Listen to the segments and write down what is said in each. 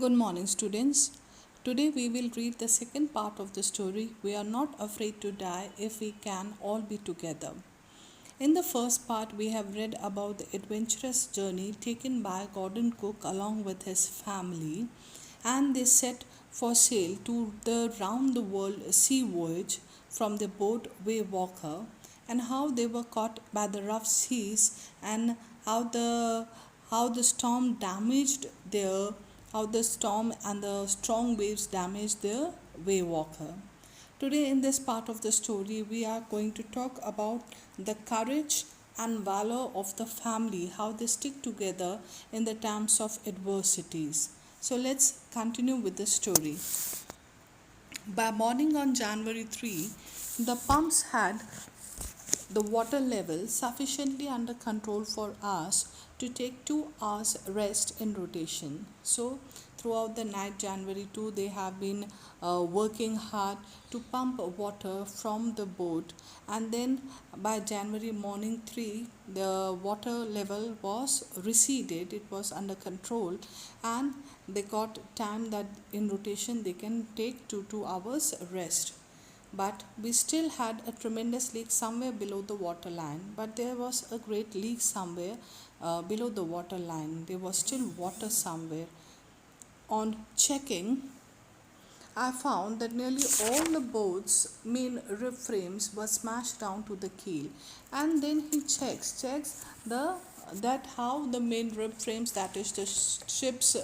Good morning, students. Today we will read the second part of the story. We are not afraid to die if we can all be together. In the first part, we have read about the adventurous journey taken by Gordon Cook along with his family, and they set for sail to the round the world sea voyage from the boat Waywalker, and how they were caught by the rough seas, and how the how the storm damaged their how the storm and the strong waves damaged their Waywalker. Today, in this part of the story, we are going to talk about the courage and valor of the family, how they stick together in the times of adversities. So, let's continue with the story. By morning on January 3, the pumps had the water level sufficiently under control for us to take 2 hours rest in rotation. So throughout the night January 2 they have been working hard to pump water from the boat, and then by January morning 3 the water level was receded, it was under control, and they got time that in rotation they can take 2 hours rest. But we still had a tremendous leak somewhere below the water line. But there was a great leak somewhere below the water line. There was still water somewhere. On checking, I found that nearly all the boat's main rib frames were smashed down to the keel. And then he checks the that how the main rib frames, that is the ship's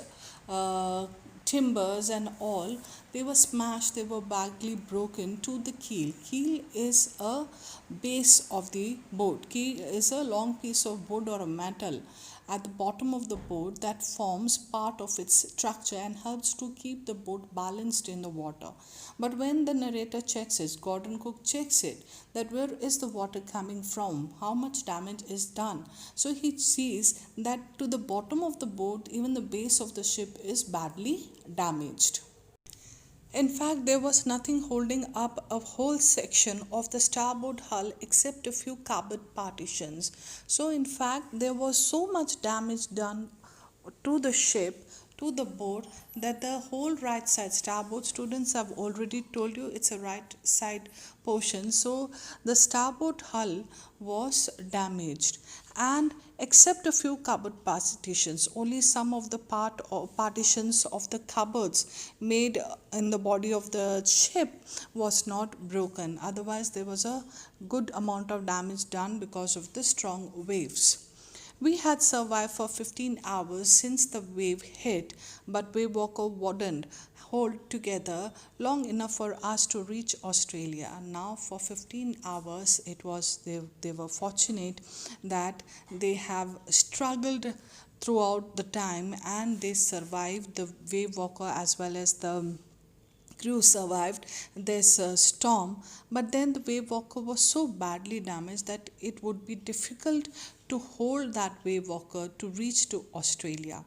uh, timbers and all, they were smashed, they were badly broken to the keel. Keel is a base of the boat. Keel is a long piece of wood or a metal at the bottom of the boat that forms part of its structure and helps to keep the boat balanced in the water. But when the narrator checks it, Gordon Cook checks it, that where is the water coming from, how much damage is done. So he sees that to the bottom of the boat, even the base of the ship is badly damaged. In fact, there was nothing holding up a whole section of the starboard hull except a few cupboard partitions. So, in fact, there was so much damage done to the ship, to the boat, that the whole right side starboard, students have already told you it's a right side portion. So, the starboard hull was damaged, and except a few cupboard partitions, only some of the partitions of the cupboards made in the body of the ship was not broken. Otherwise there was a good amount of damage done because of the strong waves. We had survived for 15 hours since the wave hit, but Waywalker wouldn't hold together long enough for us to reach Australia. And now for 15 hours they were fortunate that they have struggled throughout the time, and they survived the Waywalker as well as the crew survived this storm. But then the Waywalker was so badly damaged that it would be difficult to hold that Waywalker to reach to Australia.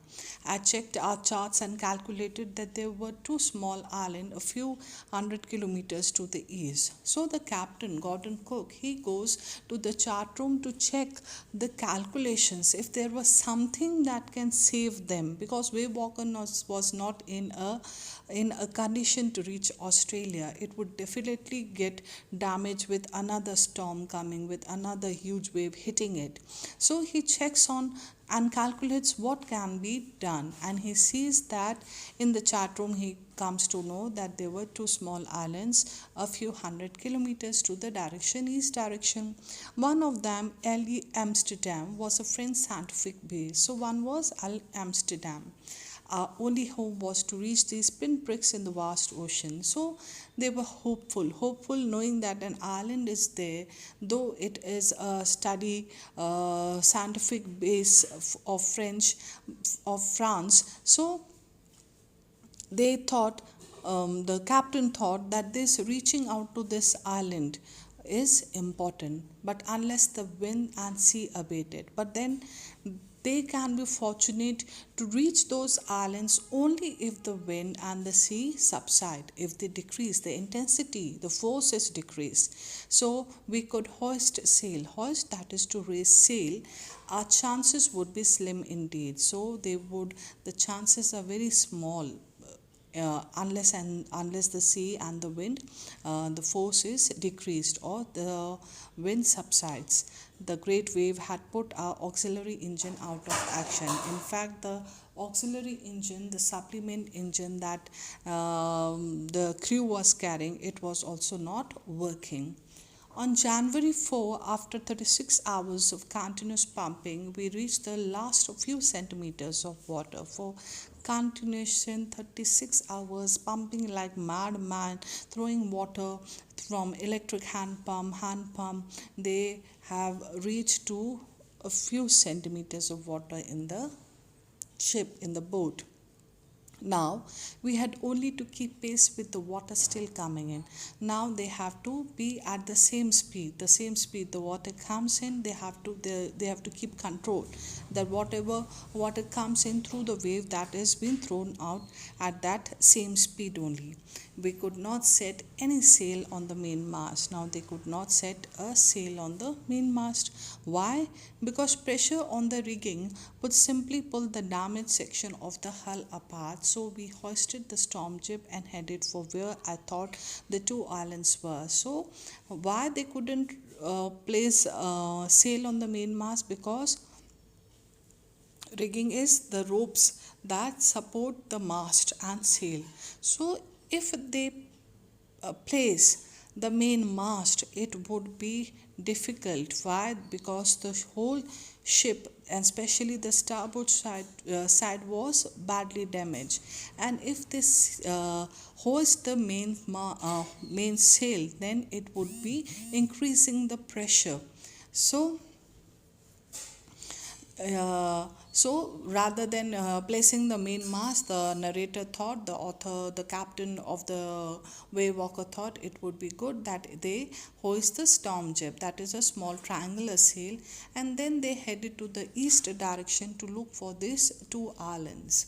I checked our charts and calculated that there were two small islands a few hundred kilometers to the east. So the captain, Gordon Cook, he goes to the chart room to check the calculations if there was something that can save them, because Waywalker was not in a condition to reach Australia. It would definitely get damaged with another storm coming, with another huge wave hitting it. So he checks on and calculates what can be done, and he sees that in the chat room he comes to know that there were two small islands a few hundred kilometers to the east direction. One of them, L.E. Amsterdam, was a French scientific base. So one was Al Amsterdam. Our only hope was to reach these pinpricks in the vast ocean. So they were hopeful knowing that an island is there, though it is a study scientific base of France. So they thought, the captain thought that this reaching out to this island is important, but unless the wind and sea abated. But then They can be fortunate to reach those islands only if the wind and the sea subside, if they decrease, the intensity, the force is decreased. So we could hoist sail. Hoist, that is to raise sail. Our chances would be slim indeed. So the chances are very small, unless the sea and the wind, the force is decreased or the wind subsides. The great wave had put our auxiliary engine out of action. In fact, the auxiliary engine, the supplement engine that the crew was carrying, it was also not working. On January 4, after 36 hours of continuous pumping, we reached the last few centimeters of water. For continuation, 36 hours pumping like madman, throwing water from electric hand pump, they have reached to a few centimeters of water in the ship, in the boat. Now we had only to keep pace with the water still coming in. Now they have to be at the same speed. The same speed the water comes in, they have to keep control that whatever water comes in through the wave, that is being thrown out at that same speed only. We could not set any sail on the main mast. Now they could not set a sail on the main mast. Why? Because pressure on the rigging would simply pull the damaged section of the hull apart. So we hoisted the storm jib and headed for where I thought the two islands were. So why they couldn't place sail on the main mast? Because rigging is the ropes that support the mast and sail. So if they place the main mast, it would be difficult. Why? Because the whole ship, and especially the starboard side was badly damaged, and if this hoist the main sail, then it would be increasing the pressure. So rather than placing the main mast, the narrator thought, the author, the captain of the wave walker thought it would be good that they hoist the storm jib, that is a small triangular sail, and then they headed to the east direction to look for these two islands.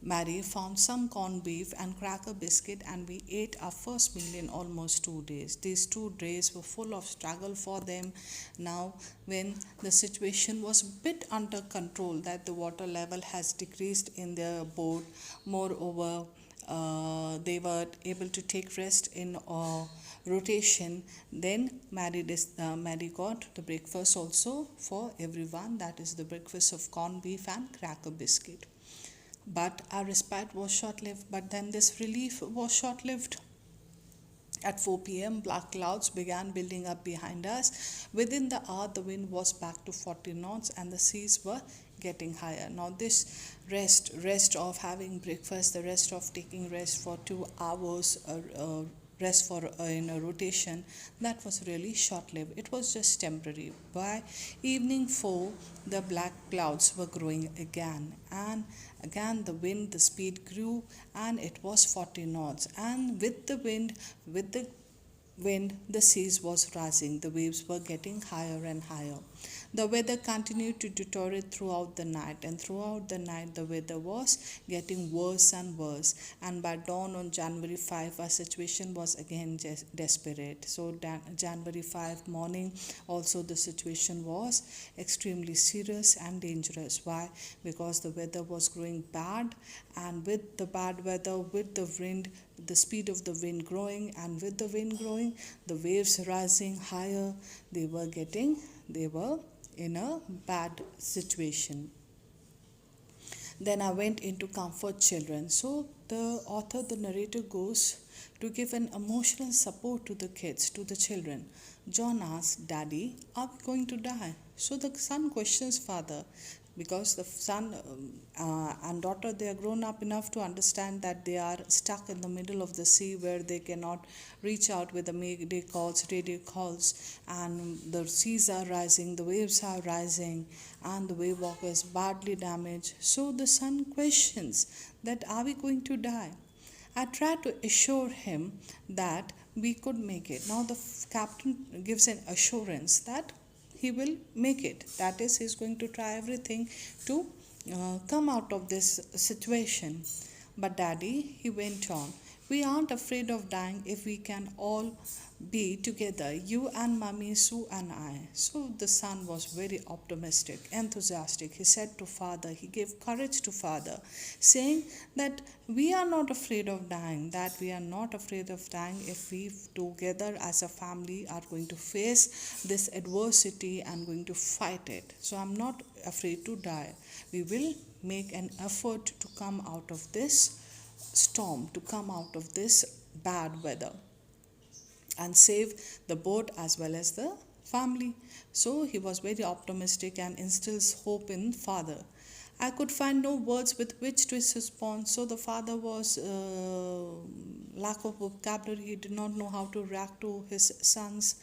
Mary found some corned beef and cracker biscuit, and we ate our first meal in almost 2 days. These 2 days were full of struggle for them. Now, when the situation was a bit under control, that the water level has decreased in their boat, moreover, they were able to take rest in rotation. Then Mary got the breakfast also for everyone, that is the breakfast of corned beef and cracker biscuit. But our respite was short-lived. But then this relief was short-lived. At 4 p.m., black clouds began building up behind us. Within the hour, the wind was back to 40 knots and the seas were getting higher. Now this rest of having breakfast, the rest of taking rest for 2 hours, rest for in a rotation, that was really short-lived. It was just temporary. By evening 4, the black clouds were growing again, and again the wind, the speed grew, and it was 40 knots. And with the wind, the seas was rising. The waves were getting higher and higher. The weather continued to deteriorate throughout the night, and throughout the night the weather was getting worse and worse. And by dawn on January 5, our situation was again desperate. So January 5 morning, also the situation was extremely serious and dangerous. Why? Because the weather was growing bad, and with the bad weather, with the wind, the speed of the wind growing, and with the wind growing, the waves rising higher, they were in a bad situation. Then I went into Comfort Children. So the author, the narrator, goes to give an emotional support to the kids, to the children. John asks, "Daddy, are we going to die?" So the son questions father, because the son and daughter, they are grown up enough to understand that they are stuck in the middle of the sea, where they cannot reach out with the mayday calls, radio calls, and the seas are rising, the waves are rising, and the wave walker is badly damaged. So the son questions that, are we going to die? I tried to assure him that we could make it. Now the captain gives an assurance that he will make it. That is, he's going to try everything to come out of this situation. But Daddy, he went on, we aren't afraid of dying if we can all be together, you and Mummy, Sue and I. So the son was very optimistic, enthusiastic. He said to father, he gave courage to father, saying that we are not afraid of dying, that we are not afraid of dying if we together as a family are going to face this adversity and going to fight it. So I'm not afraid to die. We will make an effort to come out of this storm, to come out of this bad weather and save the boat as well as the family. So he was very optimistic and instills hope in father. I could find no words with which to respond. So the father was lack of vocabulary. He did not know how to react to his son's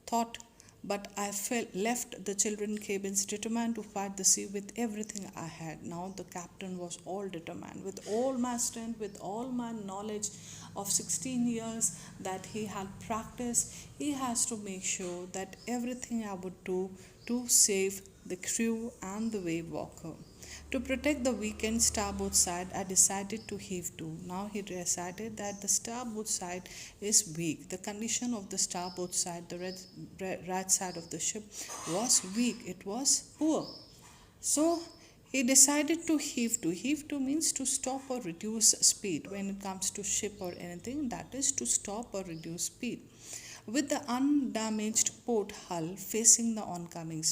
thought. But I left the children cabins determined to fight the sea with everything I had. Now the captain was all determined. With all my strength, with all my knowledge of 16 years that he had practiced, he has to make sure that everything I would do to save the crew and the wave walker. To protect the weakened starboard side, I decided to heave to. Now he decided that the starboard side is weak. The condition of the starboard side, the right side of the ship, was weak. It was poor. So he decided to heave to. Heave to means to stop or reduce speed. When it comes to ship or anything, that is to stop or reduce speed. With the undamaged port hull facing the oncoming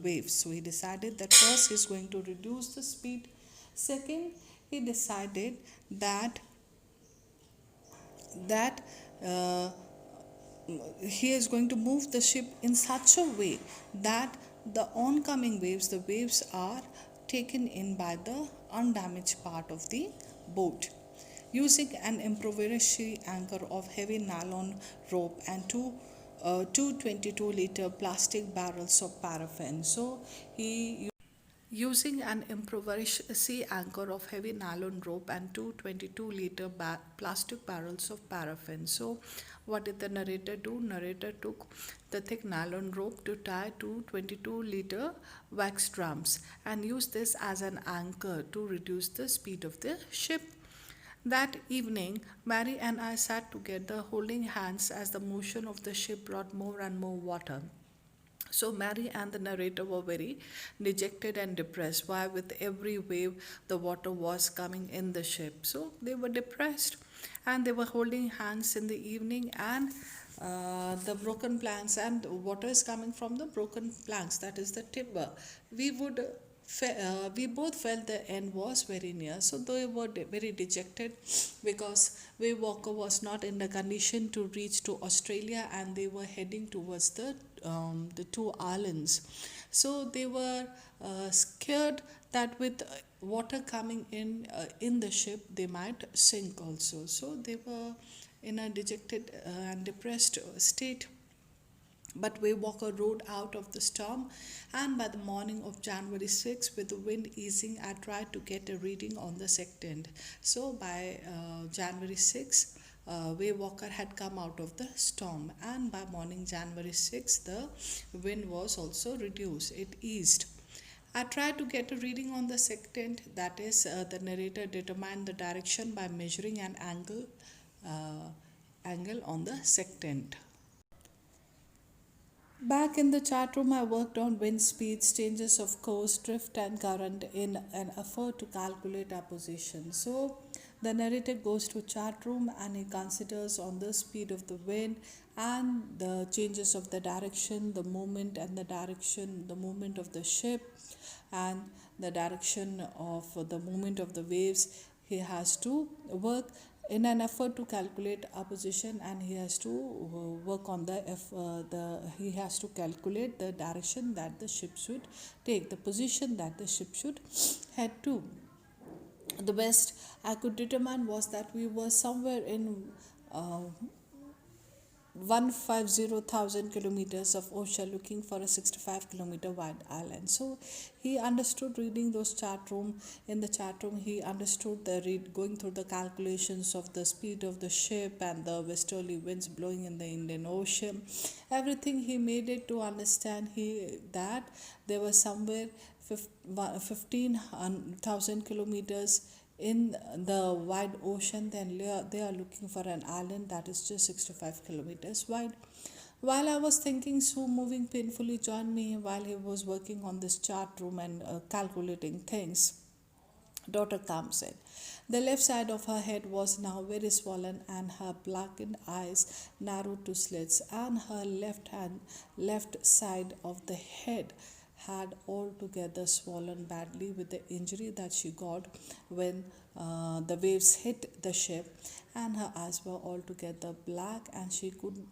waves. So he decided that first he is going to reduce the speed. Second, he decided that uh, he is going to move the ship in such a way that the oncoming waves, the waves are taken in by the undamaged part of the boat. Using an improvised anchor of heavy nylon rope and two 22-liter plastic barrels of paraffin. So he using an improvised sea anchor of heavy nylon rope and two 22-liter plastic barrels of paraffin. So what did the narrator do? Narrator took the thick nylon rope to tie two 22-liter wax drums and used this as an anchor to reduce the speed of the ship. That evening, Mary and I sat together holding hands as the motion of the ship brought more and more water. So Mary and the narrator were very dejected and depressed. Why? With every wave, the water was coming in the ship. So they were depressed and they were holding hands in the evening, and the broken planks and water is coming from the broken planks, that is the timber. We both felt the end was very near, so they were very dejected because Wave Walker was not in the condition to reach to Australia, and they were heading towards the two islands. So they were scared that with water coming in the ship, they might sink also. So they were in a dejected and depressed state. But Wave Walker rode out of the storm, and by the morning of January 6, with the wind easing, I tried to get a reading on the sextant. So by January 6, Wave Walker had come out of the storm, and by morning January 6, the wind was also reduced. It eased. I tried to get a reading on the sextant, that is, the narrator determined the direction by measuring an angle on the sextant. Back in the chat room, I worked on wind speeds, changes of course, drift and current in an effort to calculate our position. So the narrator goes to chat room and he considers on the speed of the wind and the changes of the direction, the movement and the direction, the movement of the ship and the direction of the movement of the waves. He has to work in an effort to calculate our position, and he has to work on he has to calculate the direction that the ship should take, the position that the ship should head to. The best I could determine was that we were somewhere in 150,000 kilometers of ocean looking for a 65-kilometer wide island. So he understood reading those chat room. In the chat room, he understood the going through the calculations of the speed of the ship and the westerly winds blowing in the Indian Ocean. Everything he made it to understand that there was somewhere 15,000 kilometers in the wide ocean. Then they are looking for an island that is just 65 kilometers wide. While I was thinking, so moving painfully joined me while he was working on this chart room and calculating things. Daughter comes in. The left side of her head was now very swollen, and her blackened eyes narrowed to slits, and her left side of the head had altogether swollen badly with the injury that she got when the waves hit the ship, and her eyes were altogether black, and she could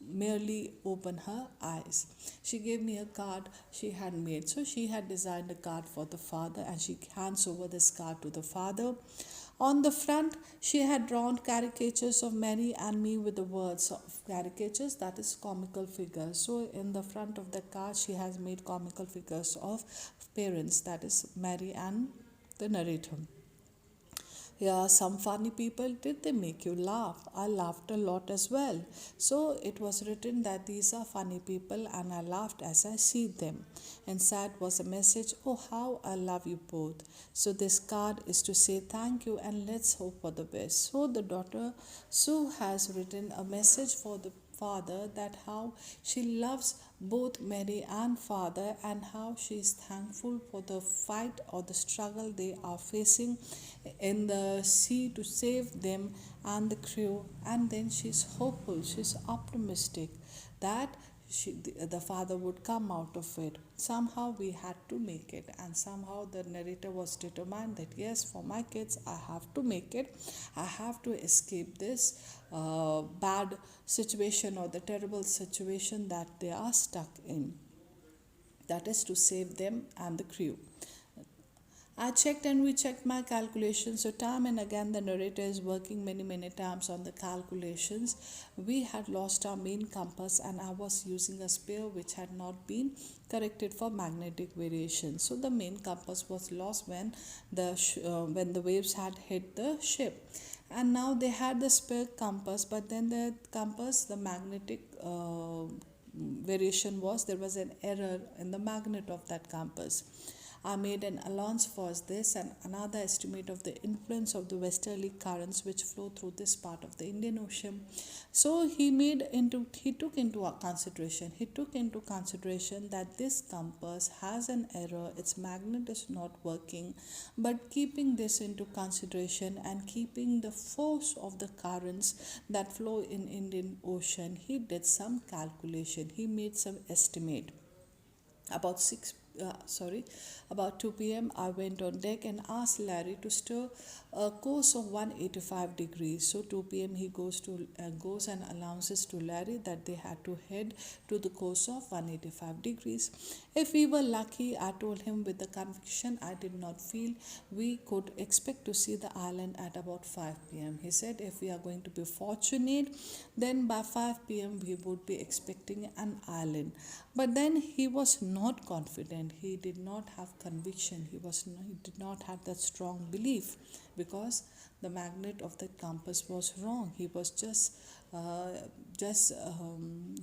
merely open her eyes. She gave me a card she had made. So she had designed a card for the father, and she hands over this card to the father. On the front, she had drawn caricatures of Mary and me with the words of caricatures, that is comical figures. So in the front of the card, she has made comical figures of parents, that is Mary and the narrator. Yeah, some funny people, did they make you laugh? I laughed a lot as well. So it was written that these are funny people, and I laughed as I see them. Inside was a message, oh, how I love you both. So this card is to say thank you and let's hope for the best. So the daughter Sue has written a message for the father, that how she loves both Mary and father, and how she is thankful for the fight or the struggle they are facing in the sea to save them and the crew. And then she's hopeful, she's optimistic that the father would come out of it. Somehow we had to make it, and somehow the narrator was determined that yes, for my kids, I have to make it. I have to escape this bad situation or the terrible situation that they are stuck in. That is to save them and the crew. I checked and we checked my calculations. So, time and again, the narrator is working many times on the calculations. We had lost our main compass, and I was using a spare which had not been corrected for magnetic variation. So, the main compass was lost when the waves had hit the ship. And now they had the spare compass, but then the magnetic variation was, there was an error in the magnet of that compass. I made an allowance for this and another estimate of the influence of the westerly currents which flow through this part of the Indian Ocean. So he took into consideration that this compass has an error, its magnet is not working, but keeping this into consideration and keeping the force of the currents that flow in Indian Ocean, he did some calculation, he made some estimate. About about 2 p.m. I went on deck and asked Larry to steer a course of 185 degrees. So 2 p.m. he goes and announces to Larry that they had to head to the course of 185 degrees. If we were lucky, I told him with the conviction I did not feel, we could expect to see the island at about 5 p.m. He said if we are going to be fortunate, then by 5 p.m. we would be expecting an island. But then he was not confident. He did not have conviction. He did not have that strong belief, because the magnet of the compass was wrong. He was just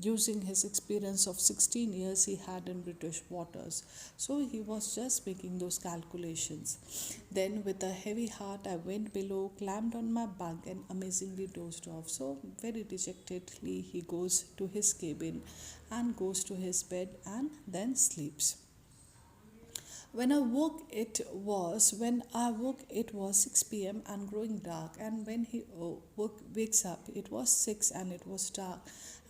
using his experience of 16 years he had in British waters. So he was just making those calculations. Then with a heavy heart I went below, climbed on my bunk and amazingly dozed off. So very dejectedly he goes to his cabin and goes to his bed and then sleeps. When I woke, it was 6 p.m. and growing dark. And when he wakes up, it was 6 and it was dark.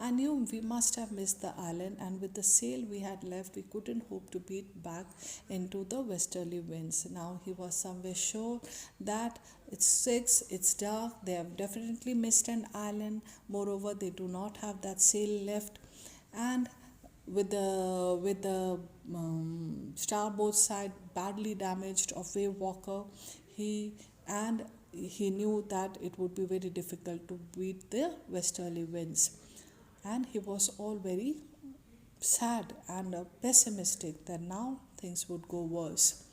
I knew we must have missed the island, and with the sail we had left, we couldn't hope to beat back into the westerly winds. Now he was somewhere sure that it's 6, it's dark, they have definitely missed an island. Moreover, they do not have that sail left, and with the starboard side badly damaged of wave walker, he knew that it would be very difficult to beat the westerly winds. and he was all very sad and pessimistic that now things would go worse.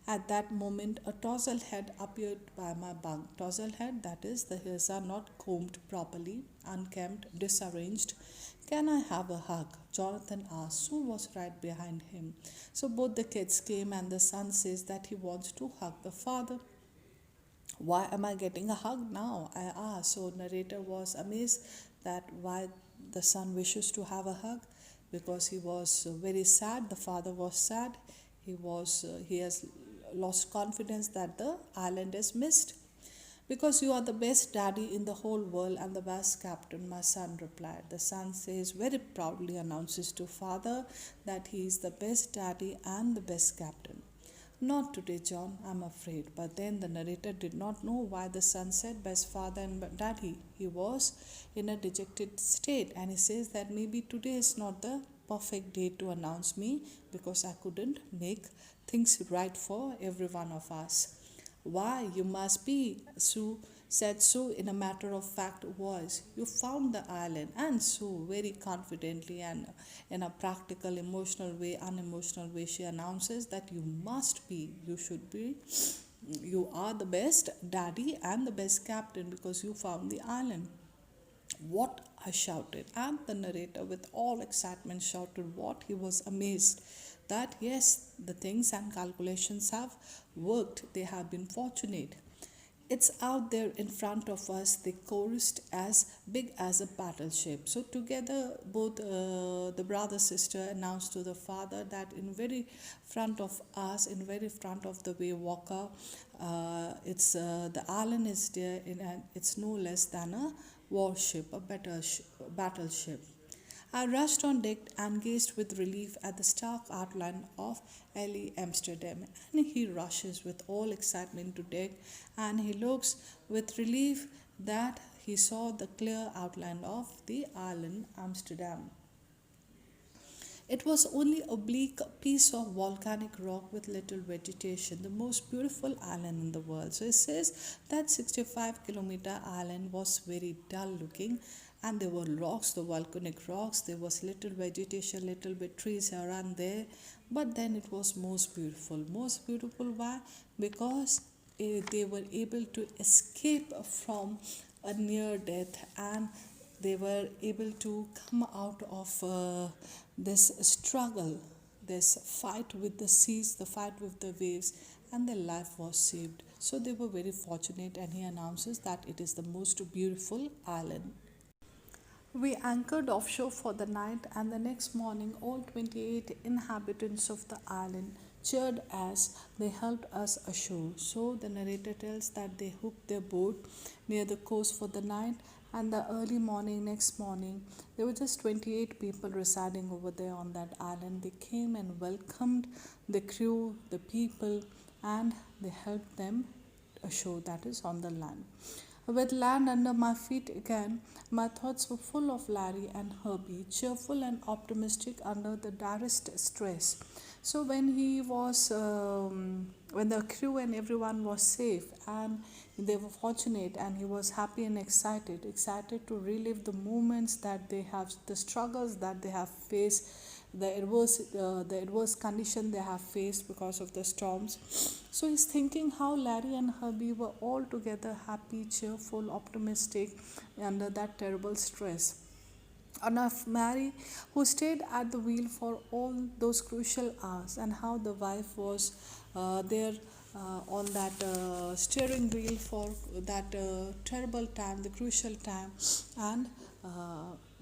At that moment, a tousled head appeared by my bunk. Tousled head, that is, the hairs are not combed properly, unkempt, disarranged. Can I have a hug? Jonathan asked. Sue was right behind him. So both the kids came, and the son says that he wants to hug the father. Why am I getting a hug now? I asked. So narrator was amazed that why the son wishes to have a hug, because he was very sad. The father was sad. He has lost confidence that the island is missed. Because you are the best daddy in the whole world and the best captain, my son replied. The son says very proudly, announces to father that he is the best daddy and the best captain. Not today, John, I'm afraid. But then the narrator did not know why the son said best father and daddy. He was in a dejected state, and he says that maybe today is not the perfect day to announce me, because I couldn't make things right for every one of us. Why, you must be, Sue said Sue in a matter of fact voice. You found the island. And Sue, very confidently and in a practical, emotional way, unemotional way, she announces that you must be, you should be, you are the best daddy and the best captain because you found the island. What, I shouted, and the narrator, with all excitement, shouted what? He was amazed that yes, the things and calculations have worked, they have been fortunate. It's out there in front of us, they chorused, as big as a battleship. So together, both the brother sister announced to the father that in very front of us, in very front of the way walker, it's the island is there, and it's no less than a warship, a battleship. I rushed on deck and gazed with relief at the stark outline of LE Amsterdam. And he rushes with all excitement to deck, and he looks with relief that he saw the clear outline of the island Amsterdam. It was only a bleak piece of volcanic rock with little vegetation, the most beautiful island in the world. So it says that 65-kilometer island was very dull looking, and there were rocks, the volcanic rocks, there was little vegetation, little bit trees here and there, but then it was most beautiful. Most beautiful, why? Because they were able to escape from a near death, and they were able to come out of this struggle, this fight with the seas, the fight with the waves, and their life was saved. So they were very fortunate, and he announces that it is the most beautiful island. We anchored offshore for the night, and the next morning, all 28 inhabitants of the island cheered as they helped us ashore. So, the narrator tells that they hooked their boat near the coast for the night, and the early morning, next morning, there were just 28 people residing over there on that island. They came and welcomed the crew, the people, and they helped them ashore, that is, on the land. With land under my feet again, my thoughts were full of Larry and Herbie, cheerful and optimistic under the direst stress. So when the crew and everyone was safe and they were fortunate, and he was happy and excited to relive the moments that they have, the struggles that they have faced, the adverse condition they have faced because of the storms. So he's thinking how Larry and Herbie were all together happy, cheerful, optimistic under that terrible stress. And of Mary, who stayed at the wheel for all those crucial hours, and how the wife was there on that steering wheel for that terrible time, the crucial time, and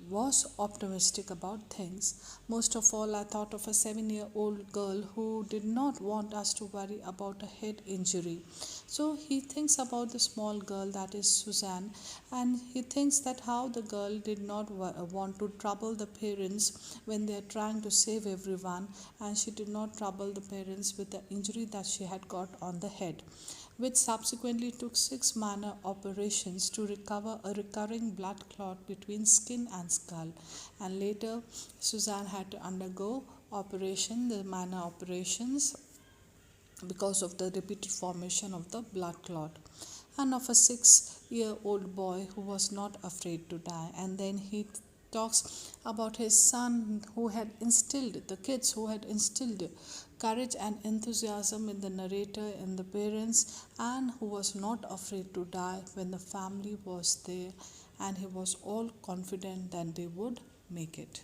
was optimistic about things. Most of all, I thought of a 7-year-old girl who did not want us to worry about a head injury. So he thinks about the small girl, that is Suzanne, and he thinks that how the girl did not want to trouble the parents when they are trying to save everyone, and she did not trouble the parents with the injury that she had got on the head, which subsequently took 6 minor operations to recover a recurring blood clot between skin and skull. And later, Suzanne had to undergo the minor operations, because of the repeated formation of the blood clot. And of a 6-year-old boy who was not afraid to die. And then he talks about his son who had instilled, the kids who had instilled courage and enthusiasm in the narrator and the parents, and who was not afraid to die when the family was there, and he was all confident that they would make it.